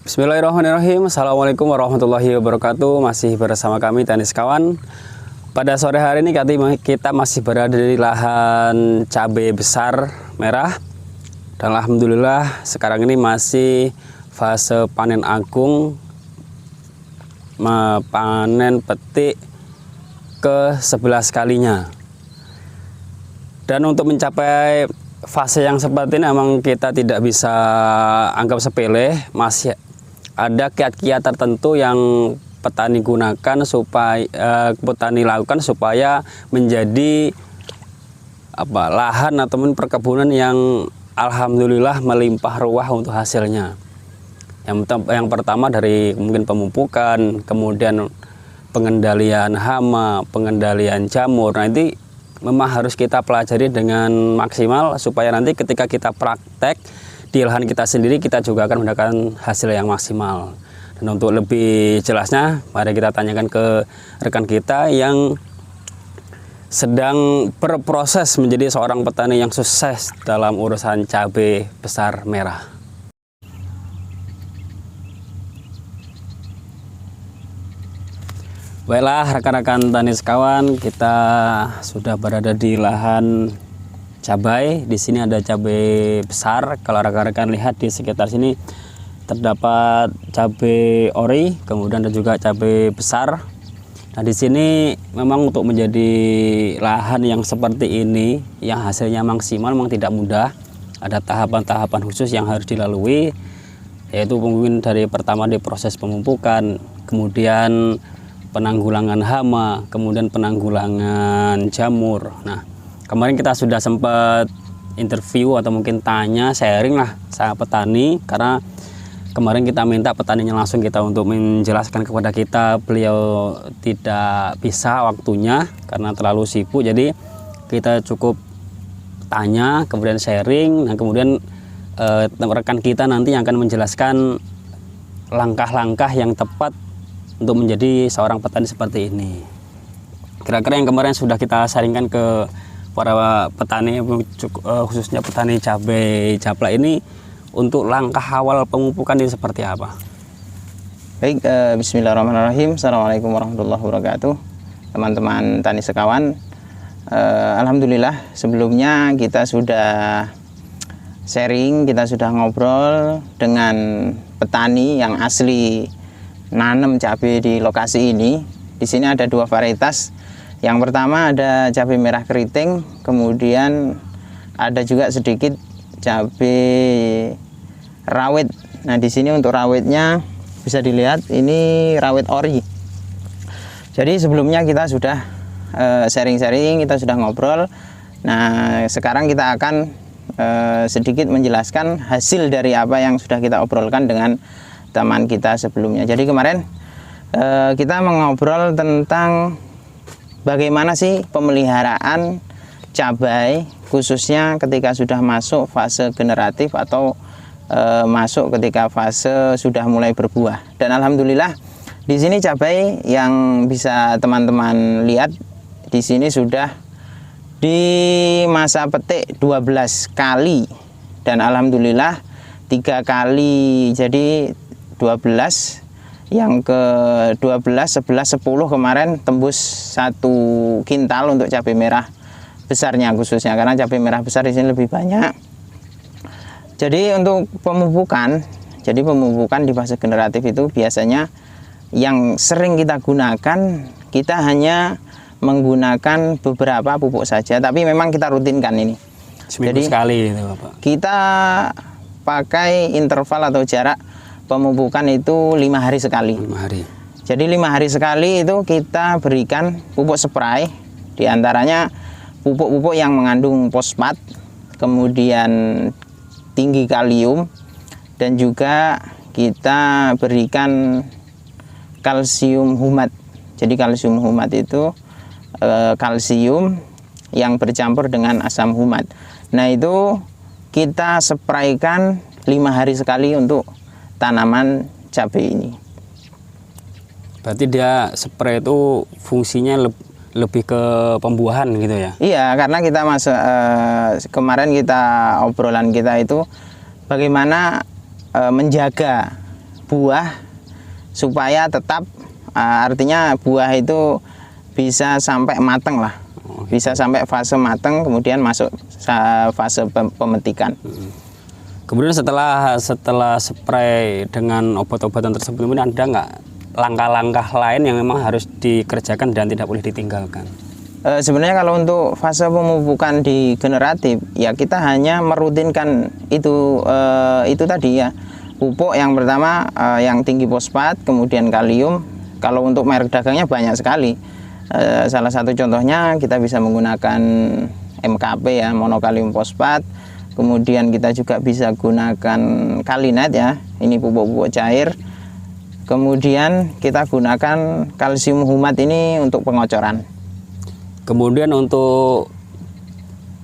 Bismillahirrahmanirrahim. Assalamualaikum warahmatullahi wabarakatuh. Masih bersama kami Tani Sekawan. Pada sore hari ini kita masih berada di lahan cabai besar merah. Dan alhamdulillah sekarang ini masih fase panen agung, panen petik ke 11 kalinya. Dan untuk mencapai fase yang seperti ini memang kita tidak bisa anggap sepele. Masih ada kiat-kiat tertentu yang petani gunakan petani lakukan supaya menjadi lahan ataupun perkebunan yang alhamdulillah melimpah ruah untuk hasilnya. Yang pertama dari mungkin pemupukan, kemudian pengendalian hama, pengendalian jamur. Nah, ini memang harus kita pelajari dengan maksimal supaya nanti ketika kita praktek di lahan kita sendiri, kita juga akan mendapatkan hasil yang maksimal. Dan untuk lebih jelasnya, mari kita tanyakan ke rekan kita yang sedang berproses menjadi seorang petani yang sukses dalam urusan cabai besar merah. Baiklah rekan-rekan Tani Sekawan, kita sudah berada di lahan cabai. Di sini ada cabai besar. Kalau rekan-rekan lihat di sekitar sini terdapat cabai ori, kemudian ada juga cabai besar. Nah, di sini memang untuk menjadi lahan yang seperti ini, yang hasilnya maksimal, memang tidak mudah. Ada tahapan-tahapan khusus yang harus dilalui, yaitu mungkin dari pertama di proses pemupukan, kemudian penanggulangan hama, kemudian penanggulangan jamur. Nah, kemarin kita sudah sempat interview atau mungkin tanya, sharing lah sama petani, karena kemarin kita minta petaninya langsung kita untuk menjelaskan kepada kita. Beliau tidak bisa waktunya karena terlalu sibuk, jadi kita cukup tanya, kemudian sharing. Nah, kemudian rekan kita nanti yang akan menjelaskan langkah-langkah yang tepat untuk menjadi seorang petani seperti ini. Kira-kira yang kemarin sudah kita sharingkan ke para petani, khususnya petani cabai japlak ini, untuk langkah awal pemupukan ini seperti apa? Baik, bismillahirrahmanirrahim. Assalamualaikum warahmatullahi wabarakatuh. Teman-teman Tani Sekawan, alhamdulillah sebelumnya kita sudah sharing, kita sudah ngobrol dengan petani yang asli nanam cabai di lokasi ini. Di sini ada dua varietas. Yang pertama ada cabai merah keriting, kemudian ada juga sedikit cabai rawit. Nah, di sini untuk rawitnya bisa dilihat ini rawit ori. Jadi sebelumnya kita sudah sharing-sharing, kita sudah ngobrol. Nah, sekarang kita akan sedikit menjelaskan hasil dari apa yang sudah kita obrolkan dengan teman kita sebelumnya. Jadi kemarin kita mengobrol tentang bagaimana sih pemeliharaan cabai, khususnya ketika sudah masuk fase generatif atau masuk ketika fase sudah mulai berbuah. Dan alhamdulillah di sini cabai yang bisa teman-teman lihat di sini sudah di masa petik 12 kali, dan alhamdulillah 3 kali, jadi 12, yang ke 12, 11, 10 kemarin tembus 1 kintal untuk cabai merah besarnya khususnya, karena cabai merah besar di sini lebih banyak. Jadi untuk pemupukan, di fase generatif itu biasanya yang sering kita gunakan, kita hanya menggunakan beberapa pupuk saja, tapi memang kita rutinkan ini. Seminggu sekali itu, Bapak. Kita pakai interval atau jarak pemupukan itu 5 hari sekali. 5 hari. Jadi 5 hari sekali itu kita berikan pupuk spray, diantaranya pupuk-pupuk yang mengandung fosfat, kemudian tinggi kalium, dan juga kita berikan kalsium humat. Jadi kalsium humat itu kalsium yang bercampur dengan asam humat. Nah, itu kita spraykan 5 hari sekali untuk tanaman cabai ini. Berarti dia spray itu fungsinya lebih ke pembuahan gitu ya? Iya, karena kita kemarin kita obrolan kita itu bagaimana menjaga buah supaya tetap artinya buah itu bisa sampai matang lah, bisa sampai fase matang, kemudian masuk fase pemetikan. Kemudian setelah spray dengan obat-obatan tersebut, kemudian ada nggak langkah-langkah lain yang memang harus dikerjakan dan tidak boleh ditinggalkan? Sebenarnya kalau untuk fase pemupukan di generatif, ya kita hanya merutinkan itu tadi ya. Pupuk yang pertama yang tinggi fosfat, kemudian kalium. Kalau untuk merek dagangnya banyak sekali. Salah satu contohnya kita bisa menggunakan MKP ya, monokalium fosfat. Kemudian kita juga bisa gunakan Kalinet ya, ini pupuk-pupuk cair. Kemudian kita gunakan kalsium humat ini untuk pengocoran. Kemudian untuk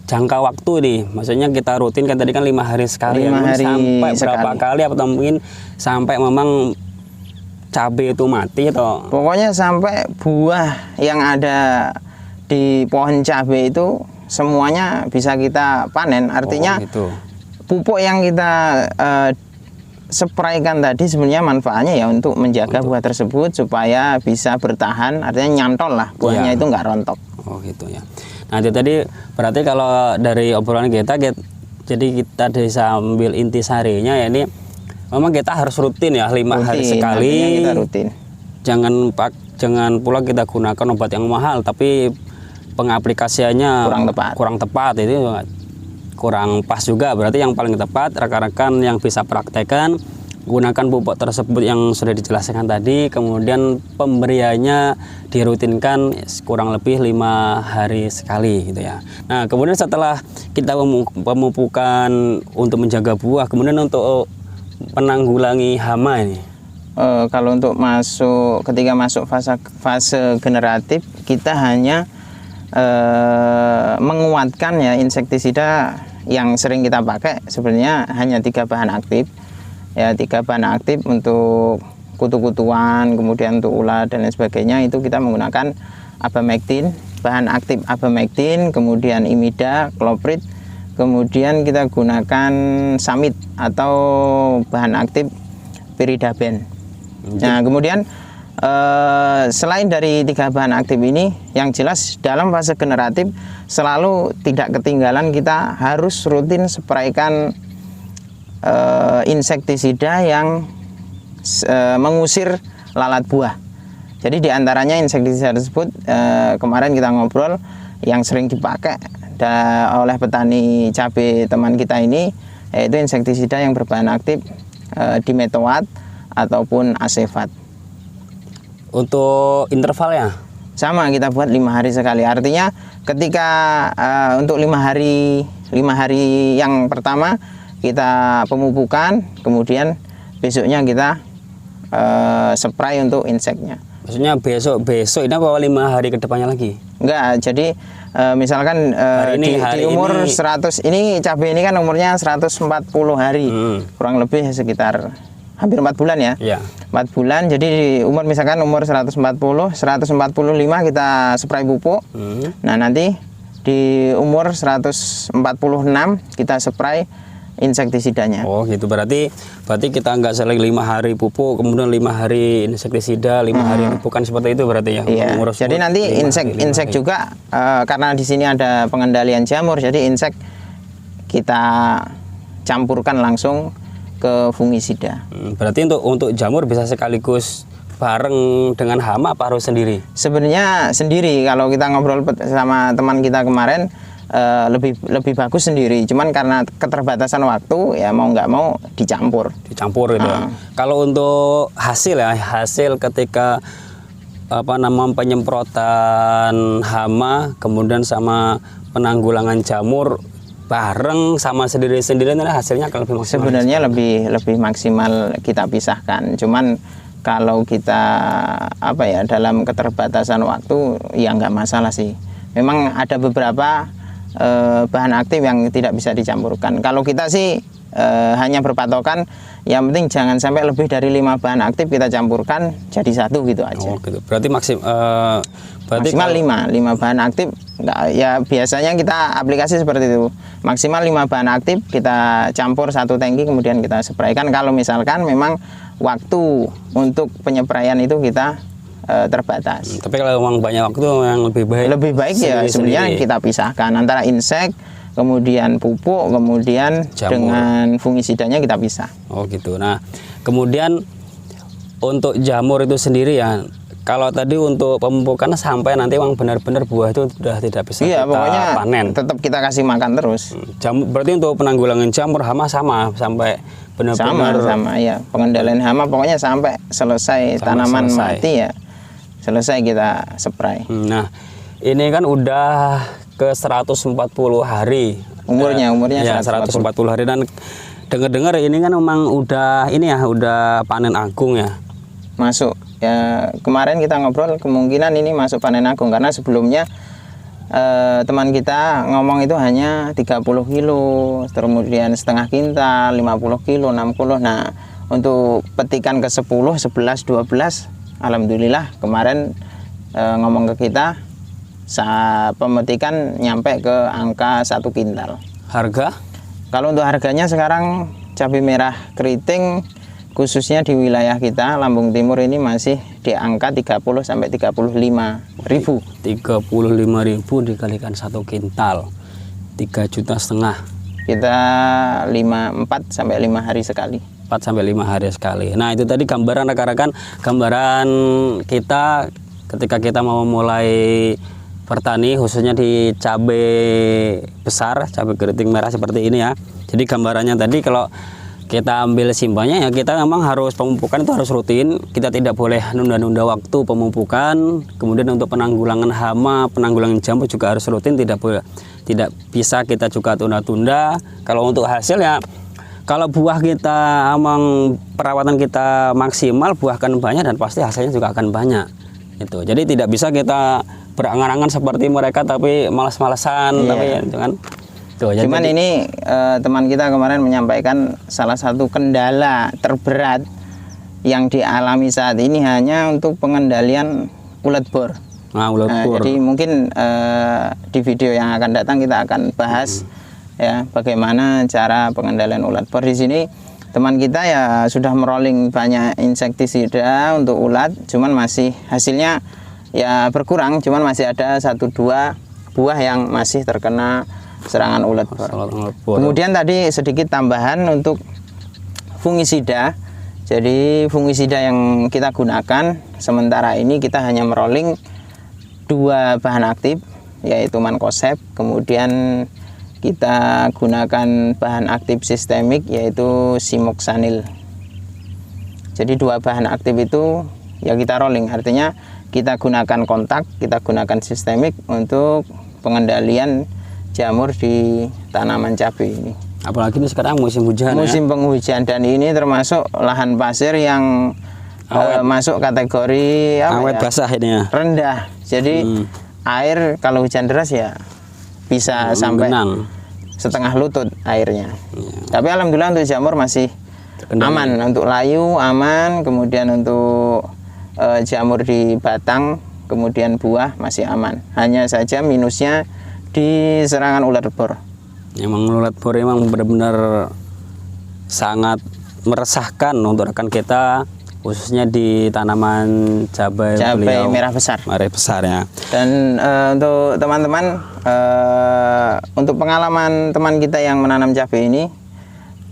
jangka waktu nih, maksudnya kita rutin kan tadi kan 5 hari sekali, 5 hari sampai sekali. berapa kali atau mungkin sampai memang cabai itu mati atau? Pokoknya sampai buah yang ada di pohon cabai itu semuanya bisa kita panen. Artinya gitu. Pupuk yang kita spraykan tadi sebenarnya manfaatnya ya untuk menjaga buah tersebut supaya bisa bertahan, artinya nyantol lah buahnya, itu nggak rontok. Oh gitu ya. Nah itu tadi berarti kalau dari obrolan kita jadi kita bisa ambil intisarinya ya ini memang kita harus rutin ya 5 hari sekali. Kita rutin. Jangan pula kita gunakan obat yang mahal tapi pengaplikasiannya kurang tepat itu kurang pas juga. Berarti yang paling tepat rekan-rekan yang bisa praktekkan gunakan pupuk tersebut yang sudah dijelaskan tadi, kemudian pemberiannya dirutinkan kurang lebih 5 hari sekali gitu ya. Nah kemudian setelah kita pemupukan untuk menjaga buah, kemudian untuk penanggulangi hama ini, kalau untuk ketika masuk fase generatif, kita hanya menguatkan ya insektisida yang sering kita pakai sebenarnya hanya 3 bahan aktif. Ya 3 bahan aktif untuk kutu-kutuan, kemudian untuk ulat dan lain sebagainya itu kita menggunakan abamectin, bahan aktif abamectin, kemudian imida, kloprid, kemudian kita gunakan samit atau bahan aktif piridaben. Nah kemudian selain dari 3 bahan aktif ini, yang jelas dalam fase generatif selalu tidak ketinggalan kita harus rutin spraykan insektisida yang mengusir lalat buah. Jadi diantaranya insektisida tersebut kemarin kita ngobrol yang sering dipakai oleh petani cabai teman kita ini, yaitu insektisida yang berbahan aktif dimetoat ataupun asefat. Untuk intervalnya? Sama, kita buat 5 hari sekali. Artinya ketika untuk 5 hari yang pertama kita pemupukan, kemudian besoknya kita spray untuk inseknya. Maksudnya besok ini apa 5 hari ke depannya lagi? Enggak, jadi misalkan di umur 100, ini cabai ini kan umurnya 140 hari, kurang lebih sekitar hampir 4 bulan ya. 4 bulan, jadi di umur misalkan umur 145 kita spray pupuk. Nah nanti di umur 146 kita spray insektisidanya. Oh gitu, berarti kita nggak seling 5 hari pupuk, kemudian 5 hari insektisida, 5 hari pupukan seperti itu berarti ya? Iya. Jadi nanti insek juga karena di sini ada pengendalian jamur, jadi insek kita campurkan langsung ke fungisida. Berarti untuk jamur bisa sekaligus bareng dengan hama apa harus sendiri? Sebenarnya sendiri. Kalau kita ngobrol sama teman kita kemarin, lebih bagus sendiri, cuman karena keterbatasan waktu ya mau nggak mau dicampur gitu ya. Kalau untuk hasil ketika penyemprotan hama kemudian sama penanggulangan jamur bareng sama sendiri-sendiri, hasilnya akan lebih maksimal. Sebenarnya lebih maksimal kita pisahkan, cuman kalau kita dalam keterbatasan waktu ya nggak masalah sih. Memang ada beberapa bahan aktif yang tidak bisa dicampurkan. Kalau kita sih hanya berpatokan yang penting jangan sampai lebih dari 5 bahan aktif kita campurkan jadi satu gitu aja. Oh, gitu. Berarti Maksimal 5 bahan aktif. Ya biasanya kita aplikasi seperti itu. Maksimal 5 bahan aktif kita campur satu tangki kemudian kita spraykan. Kalau misalkan memang waktu untuk penyepraian itu kita terbatas. Tapi kalau memang banyak waktu yang lebih baik ya sebenarnya kita pisahkan antara insek, kemudian pupuk, kemudian jamur. Dengan fungisidanya kita pisah. Oh gitu. Nah kemudian untuk jamur itu sendiri ya, kalau tadi untuk pemupukan sampai nanti memang benar-benar buah itu sudah tidak bisa kita pokoknya panen. Tetap kita kasih makan terus. Berarti untuk penanggulangan jamur hama sama sampai benar-benar sama ya, pengendalian hama pokoknya sampai selesai tanaman mati ya selesai kita spray. Nah ini kan udah ke 140 hari umurnya ya, 140 hari, dan dengar-dengar ini kan memang udah panen agung ya. Masuk ya, kemarin kita ngobrol kemungkinan ini masuk panen agung karena sebelumnya teman kita ngomong itu hanya 30 kilo, kemudian setengah kintal, 50 kilo, 60. Nah untuk petikan ke 10, 11, 12 alhamdulillah kemarin ngomong ke kita pemetikan nyampe ke angka 1 kintal. Harga? Kalau untuk harganya sekarang cabai merah keriting khususnya di wilayah kita Lampung Timur ini masih di angka 30 sampai 35 ribu. 35.000 dikalikan 1 kintal 3,5 juta. Kita 4 sampai 5 hari sekali. 4 sampai 5 hari sekali. Nah itu tadi gambaran rekan-rekan, gambaran kita ketika kita mau mulai bertani khususnya di cabai besar, cabai keriting merah seperti ini ya. Jadi gambarannya tadi kalau kita ambil simpelnya ya, kita memang harus pemupukan itu harus rutin. Kita tidak boleh nunda-nunda waktu pemupukan. Kemudian untuk penanggulangan hama, penanggulangan jamur juga harus rutin, tidak bisa kita juga tunda-tunda. Kalau untuk hasil ya, kalau buah kita emang perawatan kita maksimal, buah akan banyak dan pasti hasilnya juga akan banyak. Itu. Jadi tidak bisa kita berangan-angan seperti mereka tapi malas-malasan, tapi ya, kan. Tuh, cuman ini teman kita kemarin menyampaikan salah satu kendala terberat yang dialami saat ini hanya untuk pengendalian ulat bor. Jadi mungkin di video yang akan datang kita akan bahas ya bagaimana cara pengendalian ulat bor. Di sini teman kita ya sudah merolling banyak insektisida untuk ulat, cuman masih hasilnya ya berkurang, cuman masih ada 1-2 buah yang masih terkena serangan ulat bor. Kemudian tadi sedikit tambahan untuk fungisida. Jadi fungisida yang kita gunakan sementara ini kita hanya merolling 2 bahan aktif yaitu mancozeb, kemudian kita gunakan bahan aktif sistemik yaitu simoxanil. Jadi 2 bahan aktif itu ya kita rolling, artinya kita gunakan kontak, kita gunakan sistemik untuk pengendalian jamur di tanaman cabai ini. Apalagi ini sekarang musim hujan. Musim penghujan dan ini termasuk lahan pasir yang masuk kategori awet basah ini ya. Rendah. Jadi air kalau hujan deras ya bisa sampai setengah lutut airnya. Tapi alhamdulillah untuk jamur masih aman, untuk layu aman, kemudian untuk jamur di batang, kemudian buah masih aman. Hanya saja minusnya di serangan ulat bor. Emang ulat bor emang benar-benar sangat meresahkan untuk rekan kita khususnya di tanaman cabai merah besar. Merah besar ya. Dan untuk teman-teman, untuk pengalaman teman kita yang menanam cabai ini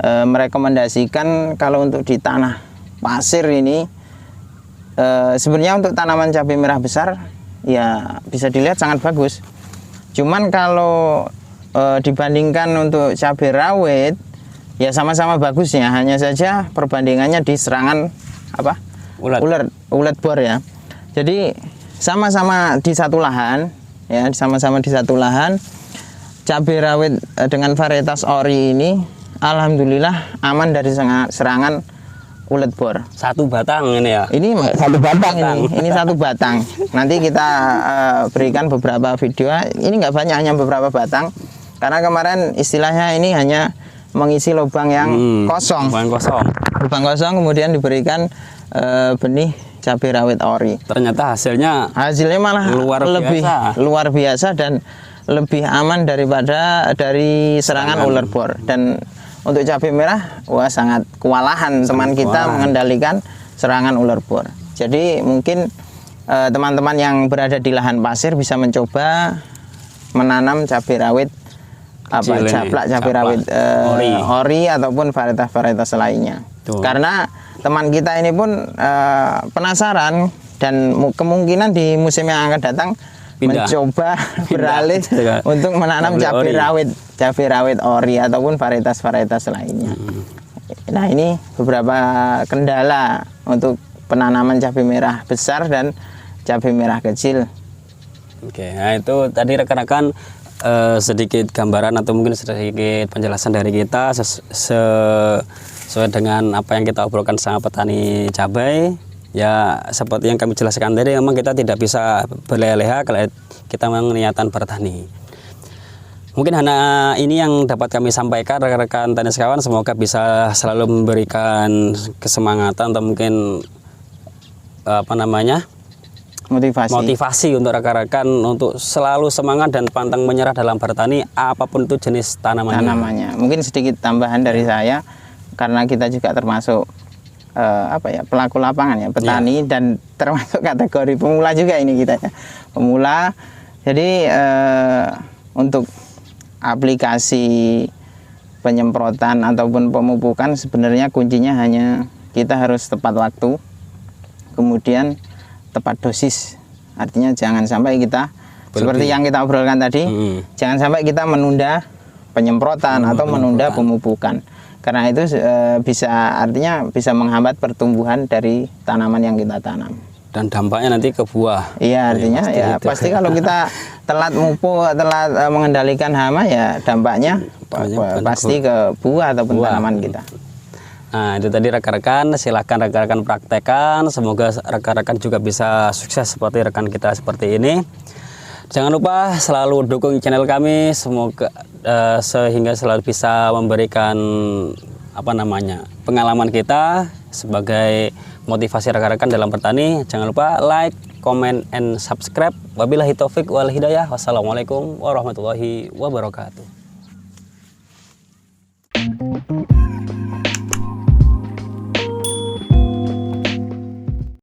merekomendasikan kalau untuk di tanah pasir ini sebenarnya untuk tanaman cabai merah besar ya bisa dilihat sangat bagus. Cuman kalau dibandingkan untuk cabai rawit ya sama-sama bagusnya, hanya saja perbandingannya di serangan ulat bor ya. Jadi sama-sama di satu lahan ya, sama-sama di satu lahan cabai rawit dengan varietas ori ini alhamdulillah aman dari serangan ulat bor. Satu batang ini ya. Ini satu batang ini satu batang. Nanti kita berikan beberapa video. Ini nggak banyak, hanya beberapa batang. Karena kemarin istilahnya ini hanya mengisi lubang yang kosong. Lubang kosong kemudian diberikan benih cabai rawit ori. Ternyata hasilnya malah luar biasa dan lebih aman dari serangan ular bor. Dan untuk cabai merah, wah sangat kewalahan teman kita mengendalikan serangan ular bor. Jadi mungkin teman-teman yang berada di lahan pasir bisa mencoba menanam cabai rawit cabai rawit ori ataupun varietas lainnya. Karena teman kita ini pun penasaran dan kemungkinan di musim yang akan datang mencoba beralih untuk menanam cabai rawit ori ataupun varietas lainnya. Nah, ini beberapa kendala untuk penanaman cabai merah besar dan cabai merah kecil. Oke, nah itu tadi rekan-rekan sedikit gambaran atau mungkin sedikit penjelasan dari kita sesuai dengan apa yang kita obrolkan sama petani cabai. Ya seperti yang kami jelaskan tadi, memang kita tidak bisa berleha-leha kalau kita memang niatan bertani. Mungkin hanya ini yang dapat kami sampaikan rekan-rekan tani sekawan. Semoga bisa selalu memberikan kesemangatan atau mungkin motivasi untuk rekan-rekan untuk selalu semangat dan pantang menyerah dalam bertani apapun itu jenis tanamannya. Mungkin sedikit tambahan dari saya, karena kita juga termasuk pelaku lapangan ya, petani dan termasuk kategori pemula juga ini kita ya. Pemula. Jadi untuk aplikasi penyemprotan ataupun pemupukan sebenarnya kuncinya hanya kita harus tepat waktu, kemudian tepat dosis. Artinya jangan sampai kita seperti yang kita obrolkan tadi, jangan sampai kita menunda penyemprotan atau menunda pemupukan. Karena itu artinya bisa menghambat pertumbuhan dari tanaman yang kita tanam. Dan dampaknya nanti ke buah. Iya, artinya pasti kalau kita telat mengendalikan hama ya dampaknya pasti ke buah ataupun tanaman kita. Nah, itu tadi rekan-rekan, silahkan rekan-rekan praktekkan. Semoga rekan-rekan juga bisa sukses seperti rekan kita seperti ini. Jangan lupa selalu dukung channel kami, semoga sehingga selalu bisa memberikan pengalaman kita sebagai motivasi rekan-rekan dalam bertani. Jangan lupa like, comment, and subscribe. Wabillahi taufik wal hidayah. Wassalamualaikum warahmatullahi wabarakatuh.